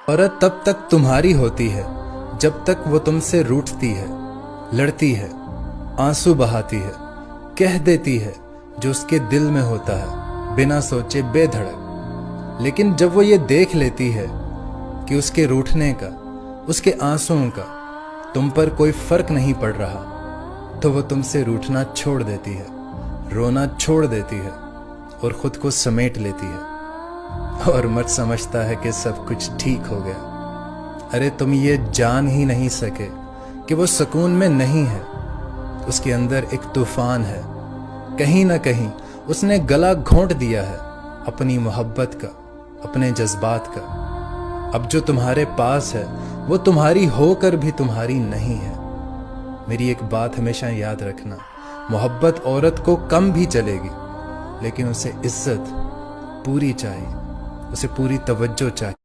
औरत तब तक तुम्हारी होती है जब तक वो तुमसे रूठती है, लड़ती है, आंसू बहाती है, कह देती है जो उसके दिल में होता है बिना सोचे बेधड़क। लेकिन जब वो ये देख लेती है कि उसके रूठने का, उसके आंसुओं का तुम पर कोई फर्क नहीं पड़ रहा, तो वो तुमसे रूठना छोड़ देती है, रोना छोड़ देती है और खुद को समेट लेती है और मत समझता है कि सब कुछ ठीक हो गया। अरे तुम ये जान ही नहीं सके कि वो सुकून में नहीं है, उसके अंदर एक तूफान है। कहीं ना कहीं उसने गला घोंट दिया है अपनी मोहब्बत का, अपने जज्बात का। अब जो तुम्हारे पास है वो तुम्हारी होकर भी तुम्हारी नहीं है। मेरी एक बात हमेशा याद रखना, मोहब्बत औरत को कम भी चलेगी, लेकिन उसे इज्जत पूरी चाहिए, उसे पूरी तवज्जो चाहिए।